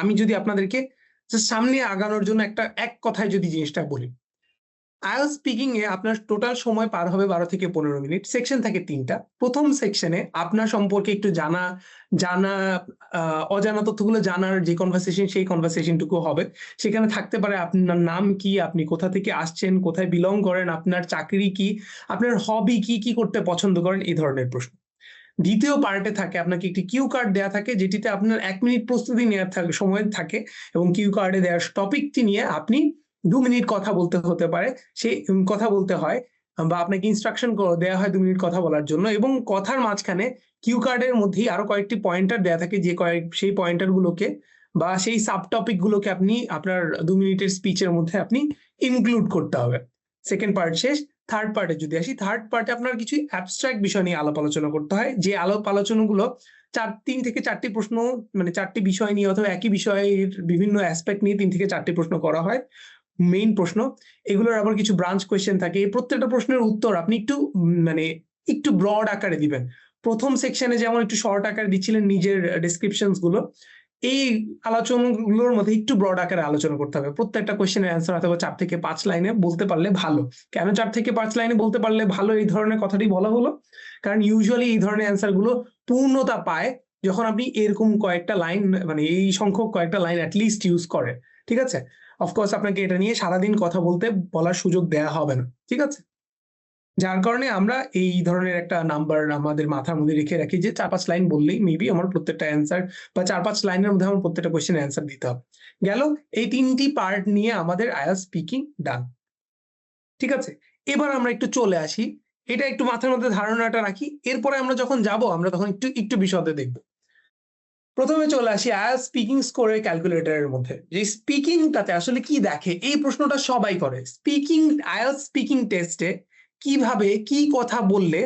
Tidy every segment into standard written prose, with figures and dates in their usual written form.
আমি যদি আপনাদেরকে জাস্ট সামনে আগানোর জন্য এক কথায় যদি জিনিসটা বলি, IELTS স্পিকিং এ আপনার টোটাল সময় পার হবে ১২ থেকে ১৫ মিনিট। সেকশন থাকে ৩ টা। ১ম সেকশনে আপনার সম্পর্কে একটু জানা আ অজানা তথ্যগুলো জানার যে কনভারসেশন, সেই কনভারসেশন টুকু হবে। সেখানে থাকতে পারে আপনার নাম কি? আপনি কোথা থেকে আসছেন? কোথায় বিলং করেন? আপনার চাকরি কি? আপনার হবি কি? কি করতে পছন্দ করেন? এই ধরনের প্রশ্ন। ২য় পার্টে থাকে আপনাকে একটি কিউ কার্ড দেয়া থাকে, যেটিতে আপনার ১ মিনিট প্রস্তুতি নেয়ার সময় থাকে এবং কিউ কার্ডে দেওয়া টপিকটি নিয়ে আপনি ২ মিনিট কথা বলতে হতে পারে। সেই কথা বলতে হয় বা আপনাকে ইনস্ট্রাকশন দেয়া হয় ২ মিনিট কথা বলার জন্য, এবং কথার মাঝখানে কিউ কার্ডের মধ্যেই আরো কয়েকটি পয়েন্টার দেয়া থাকে, যে সেই পয়েন্টার গুলোকে বা সেই সাব টপিক গুলোকে আপনি আপনার ২ মিনিটের স্পিচের মধ্যে আপনি ইনক্লুড করতে হবে। 2nd পার্ট শেষ। 3rd পার্টে যদি আসি, 3rd পার্টে আপনার কিছু অ্যাবস্ট্রাক্ট বিষয় নিয়ে আলাপ আলোচনা করতে হয়। যে আলাপ আলোচনাগুলো ৩ থেকে ৪ টি প্রশ্ন, মানে ৪ টি বিষয় নিয়ে অথবা একই বিষয়ের বিভিন্ন অ্যাসপেক্ট নিয়ে ৩ থেকে ৪ টি প্রশ্ন করা হয়। মেইন প্রশ্ন। এগুলোর আবার কিছু ব্রাঞ্চ কোয়েশ্চেন থাকে। এই প্রত্যেকটা প্রশ্নের উত্তর আপনি একটু মানে একটু ব্রড আকারে দিবেন। ১ম সেকশনে যেমন একটু শর্ট আকারে দিচ্ছিলেন নিজের ডেসক্রিপশনস গুলো, এই আলোচনাগুলোর মধ্যে একটু ব্রড আকারে আলোচনা করতে হবে। প্রত্যেকটা কোয়েশ্চেনের অ্যান্সার হয়তোবা ৪ থেকে ৫ লাইনে বলতে পারলে ভালো। কেন ৪ থেকে ৫ লাইনে বলতে পারলে ভালো এই ধরনের কথাটি বলা হলো? কারণ ইউজুয়ালি এই ধরনের অ্যান্সার গুলো পূর্ণতা পায় যখন আপনি এরকম কয়েকটা লাইন, মানে এই সংখ্যক কয়েকটা লাইন এট লিস্ট ইউজ করেন। ঠিক আছে? অফ কোর্স আপনাকে এটা নিয়ে সারাদিন কথা বলার সুযোগ দেয়া হবে না। ঠিক আছে? যার কারণে আমরা এই ধরনের একটা নাম্বার আমাদের মাথার মধ্যে রেখে রাখি যে ৪-৫ লাইন বললেই মেবি আমার প্রত্যেকটা অ্যান্সার, বা ৪-৫ লাইনের মধ্যে আমার প্রত্যেকটা কোয়েশ্চেনের অ্যান্সার দিতে হবে। গেল? এই ৩ টি পার্ট নিয়ে আমাদের IELTS স্পিকিং ডান। ঠিক আছে? এবার আমরা একটু চলে আসি। এটা একটু মাথার মধ্যে ধারণাটা রাখি। এরপরে আমরা যখন যাব আমরা তখন একটু বিশদে দেখব। ১ম এ চলে আসি IELTS স্পিকিং স্কোরের ক্যালকুলেটরের মধ্যে। যে স্পিকিংটাতে আসলে কি দেখে? এই প্রশ্নটা সবাই করে। IELTS স্পিকিং টেস্টে কিভাবে কি কথা বললে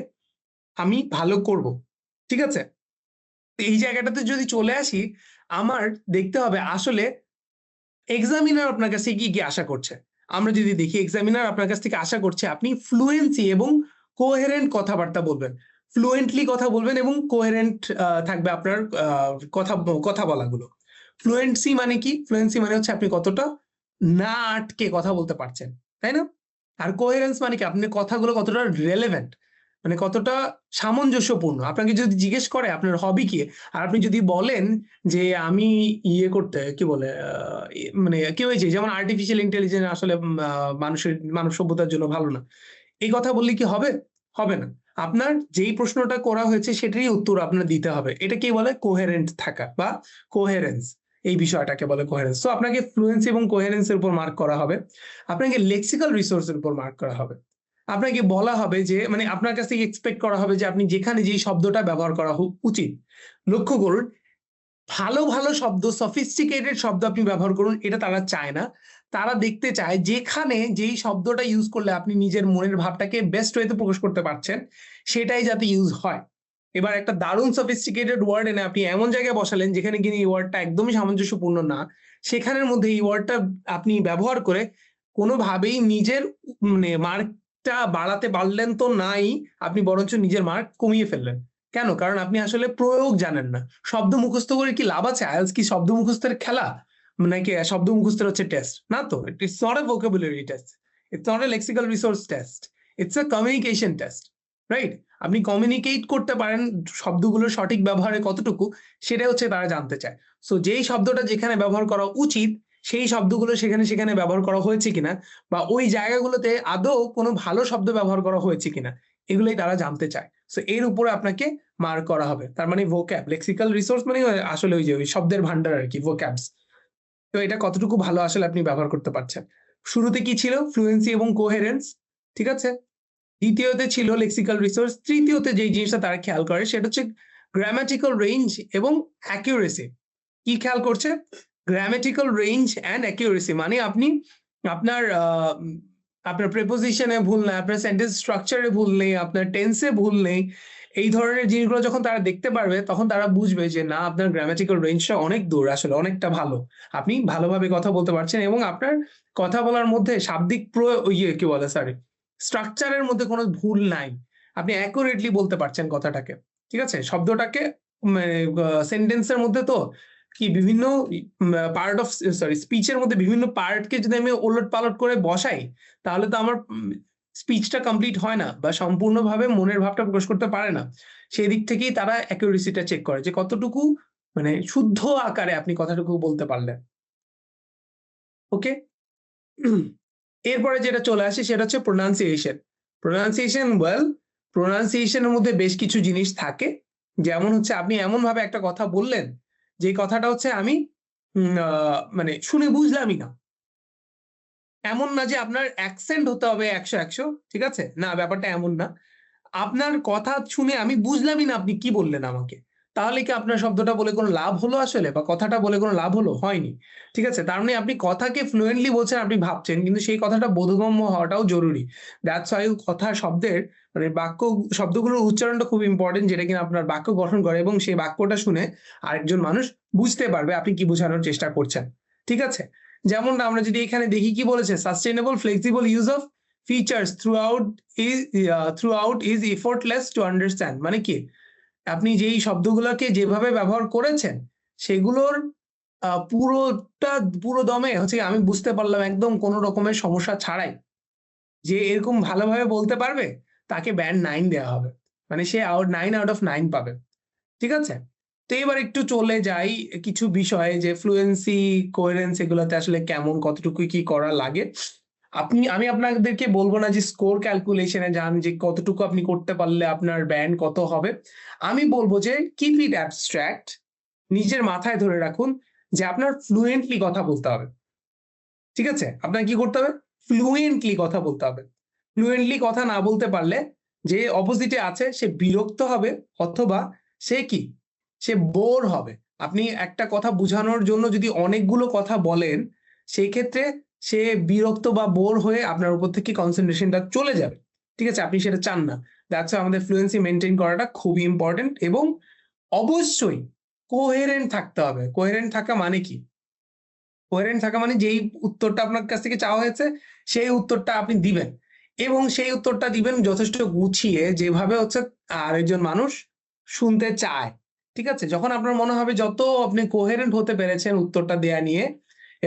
আমি ভালো করব। ঠিক আছে? এই জায়গাটাতে যদি চলে আসি, আমার দেখতে হবে আসলে এক্সামিনার আপনার কাছ থেকে কি আশা করছে? আমরা যদি দেখি এক্সামিনার আপনার কাছ থেকে আশা করছে আপনি ফ্লুয়েন্সি এবং কোহেরেন্ট কথাবার্তা বলবেন। ফ্লুয়েন্টলি কথা বলবেন এবং কোহেরেন্ট থাকবে আপনার কথা বলাগুলো। ফ্লুয়েন্সি মানে কি? ফ্লুয়েন্সি মানে হচ্ছে আপনি কতটা না আটকে কথা বলতে পারছেন। তাই না? আর কোহেরেন্স মানে কি? আপনি কথাগুলো কতটা রেলেভেন্ট, মানে কতটা সামঞ্জস্যপূর্ণ। আপনাকে যদি জিজ্ঞেস করে আপনার হবি কি? আর আপনি যদি বলেন যে আমি করতে কি বলে মানে কি হয়েছে, যেমন আর্টিফিশিয়াল ইন্টেলিজেন্স আসলে মানব সভ্যতার জন্য ভালো না। এই কথা বললে কি হবে? হবে না। আপনার যেই প্রশ্নটা করা হয়েছে সেটারই উত্তর আপনার দিতে হবে। এটাকেই বলে কোহেরেন্ট থাকা বা কোহেরেন্স। এই বিষয়টাকে বলে কোহেরেন্স। সো আপনাকে ফ্লুয়েন্সি এবং কোহেরেন্স এর উপর মার্ক করা হবে। আপনাকে লেক্সিক্যাল রিসোর্স এর উপর মার্ক করা হবে। আপনাকে বলা হবে যে, মানে আপনার কাছ থেকে এক্সপেক্ট করা হবে যে আপনি যেখানে যেই শব্দটা ব্যবহার করা উচিত। লক্ষ্য করুন, ভালো শব্দ, sophisticated শব্দ আপনি ব্যবহার করুন, এটা তারা চায় না। তারা দেখতে চায় যেখানে যেই শব্দটা ইউজ করলে আপনি নিজের মনের ভাবটাকে বেস্ট ওয়েতে প্রকাশ করতে পারছেন, সেটাই যাতে ইউজ হয়। এবার একটা দারুণ sophisticated ওয়ার্ড এনে আপনি এমন জায়গায় বসালেন যেখানে কিনা এই ওয়ার্ডটা একদমই সামঞ্জস্যপূর্ণ না। সেখানের মধ্যে এই ওয়ার্ডটা আপনি ব্যবহার করে কোনোভাবেই নিজের মানে মার্কটা বাড়াতে পারলেন তো নাই, আপনি বরঞ্চ নিজের মার্ক কমিয়ে ফেললেন। কেন? কারণ আপনি আসলে প্রয়োগ জানেন না। শব্দ মুখস্থ করে কি লাভ আছে? IELTS কি শব্দ মুখস্থের খেলা? নাকি শব্দ মুখস্থের হচ্ছে টেস্ট? না তো। It's not a vocabulary test. It's not a lexical resource test. It's a communication test. Right? আপনি কমিউনিকেট করতে পারেন শব্দগুলোর সঠিক ব্যবহারে কতটুকু, সেটাই হচ্ছে তারা জানতে চায়। সো যেই শব্দটা যেখানে ব্যবহার করা উচিত, সেই শব্দগুলো সেখানে ব্যবহার করা হয়েছে কিনা, বা ওই জায়গাগুলোতে আদৌ কোনো ভালো শব্দ ব্যবহার করা হয়েছে কিনা, এগুলোই তারা জানতে চায়। সো এর উপরে আপনাকে মার্ক করা হবে। তার মানে ভোক্যাব, লেক্সিক্যাল রিসোর্স মানে আসলে ওই যে ওই শব্দের ভান্ডার আরকি, ভোক্যাবস। তো এটা কতটুকু ভালো আসলে আপনি ব্যবহার করতে পারছেন। শুরুতে কি ছিল? ফ্লুয়েন্সি এবং কোহেরেন্স। ঠিক আছে? দ্বিতীয়তে ছিল লেক্সিক্যাল রিসোর্স। তৃতীয়তে যেই জিনিসটা তারা খেয়াল করে সেটা হচ্ছে গ্রামাটিক্যাল রেঞ্জ এবং অ্যাকুরেসি। কি খেয়াল করছে? গ্রামাটিক্যাল রেঞ্জ অ্যান্ড অ্যাকুরেসি মানে আপনি আপনার আপনার প্রিপোজিশন এ ভুল নাই, আপনার সেন্টেন্স স্ট্রাকচার এ ভুল নেই, আপনার টেন্স এ ভুল নেই। এই ধরনের জিনিসগুলো যখন তারা দেখতে পারবে তখন তারা বুঝবে যে না, আপনার গ্রামাটিক্যাল রেঞ্জটা অনেক দূর, আসলে অনেকটা ভালো। আপনি ভালোভাবে কথা বলতে পারছেন এবং আপনার কথা বলার মধ্যে শাব্দিক কি বলে সরি, স্ট্রাকচার এর মধ্যে কোনো ভুল নাই। আপনি অ্যাকুরেটলি বলতে পারছেন কথাটাকে। ঠিক আছে? শব্দটাকে মানে সেন্টেন্স এর মধ্যে তো কি বিভিন্ন পার্ট অফ স্পিচের মধ্যে বিভিন্ন পার্টকে যদি আমি ওলট-পালট করে বসাই, তাহলে তো আমার স্পিচটা কমপ্লিট হয় না বা সম্পূর্ণভাবে মনের ভাবটা প্রকাশ করতে পারে না। সেই দিক থেকেই তারা অ্যাকুরেসিটা চেক করে যে কতটুকু মানে শুদ্ধ আকারে আপনি কথাটুকু বলতে পারলেন। ওকে? এরপরে যেটা চলে আসে সেটা হচ্ছে প্রোনাউন্সিয়েশন। প্রোনাউন্সিয়েশন এর মধ্যে বেশ কিছু জিনিস থাকে। যেমন হচ্ছে আপনি এমনভাবে একটা কথা বললেন, যে কথাটা হচ্ছে আমি মানে শুনে বুঝলামই না। এমন না যে আপনার অ্যাকসেন্ট হতে হবে ১০০, ঠিক আছে? না, ব্যাপারটা এমন না। আপনার কথা শুনে আমি বুঝলামই না আপনি কি বললেন আমাকে। তাহলে কি আপনার শব্দটা বলে কোনো লাভ হলো আসলে? বা কথাটা বলে কোনো লাভ হলো? হয়নি। ঠিক আছে? তার মানে আপনি কথাকে ফ্লুয়েন্টলি বলছেন, আপনি ভাবছেন। কিন্তু সেই কথাটা বোধগম্য হওয়াটাও জরুরি। দ্যাটস হোয়াই কথা শব্দের মানে শব্দগুলোর উচ্চারণটা খুব ইম্পোর্টেন্ট, যেটা কিনা আপনার বাক্য গঠন করে এবং সেই বাক্যটা শুনে আরেকজন মানুষ বুঝতে পারবে আপনি কি বোঝানোর চেষ্টা করছেন। ঠিক আছে? যেমনটা আমরা যদি এখানে দেখি কি বলেছে? Sustainable flexible use of features throughout is effortless to understand, মানে কি আপনি যেই শব্দগুলোকে যেভাবে ব্যবহার করেছেন সেগুলোর পুরো দমে হচ্ছে আমি বুঝতে পারলাম একদম কোনো রকমের সমস্যা ছাড়াই। যে এরকম ভালোভাবে বলতে পারবে তাকে ব্যান্ড 9 দেওয়া হবে। মানে সে 9 আউট অফ 9 পাবে। ঠিক আছে? তো এবার একটু চলে যাই কিছু বিষয়ে যে ফ্লুয়েন্সি, কোহেরেন্স এগুলাতে আসলে কেমন কতটুকু কি করা লাগে। আমি আপনাদেরকে বলব না যে স্কোর ক্যালকুলেশন এ যান যে কতটুকু আপনি করতে পারলে আপনার ব্যান্ড কত হবে। আমি বলব যে কিপ ইট অ্যাবস্ট্রাক্ট। নিজের মাথায় ধরে রাখুন যে আপনার ফ্লুয়েন্টলি কথা বলতে হবে। ঠিক আছে? আপনার কি করতে হবে? ফ্লুয়েন্টলি কথা বলতে হবে। ফ্লুয়েন্টলি কথা না বলতে পারলে যে অপোজিটে আছে সে বিরক্ত হবে, অথবা সে কি? সে বোর হবে। আপনি একটা কথা বুঝানোর জন্য যদি অনেকগুলো কথা বলেন, সেই ক্ষেত্রে সে বিরক্ত বা বোর হয়ে আপনার উপর থেকে কনসেনট্রেশনটা চলে যাবে। ঠিক আছে? আপনি সেটা চান না। দ্যাটস হোয়াই আমাদের ফ্লুয়েন্সি মেইনটেইন করাটা খুবই ইম্পোর্টেন্ট, এবং অবশ্যই কোহেরেন্ট থাকতে হবে। কোহেরেন্ট থাকা মানে কি? কোহেরেন্ট থাকা মানে যেই উত্তরটা আপনার কাছ থেকে চাওয়া হয়েছে, সেই উত্তরটা আপনি দিবেন। এবং সেই উত্তরটা দিবেন যথেষ্ট গুছিয়ে, যেভাবে হচ্ছে আরেকজন মানুষ শুনতে চায়। ঠিক আছে? যখন আপনার মনে হবে যত আপনি কোহেরেন্ট হতে পেরেছেন উত্তরটা দেয়া নিয়ে,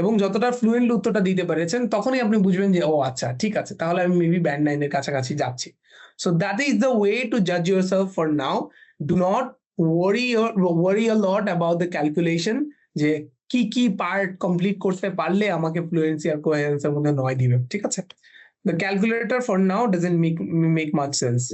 এবং যতটা ফ্লুয়েন্টলি উত্তরটা দিতে পেরেছেন, তখনই আপনি বুঝবেন যে, ও আচ্ছা ঠিক আছে। তাহলে আমি মেবি ব্যান্ড 9 এর কাছাকাছি যাচ্ছি। So that is the way to জাজ yourself for now. Do not worry a lot about the calculation, যে কি পার্ট কমপ্লিট করতে পারলে আমাকে ফ্লুয়েন্সি আর কোহেরেন্স এর মধ্যে 9 দিবে। ঠিক আছে? The calculator for now doesn't make much sense.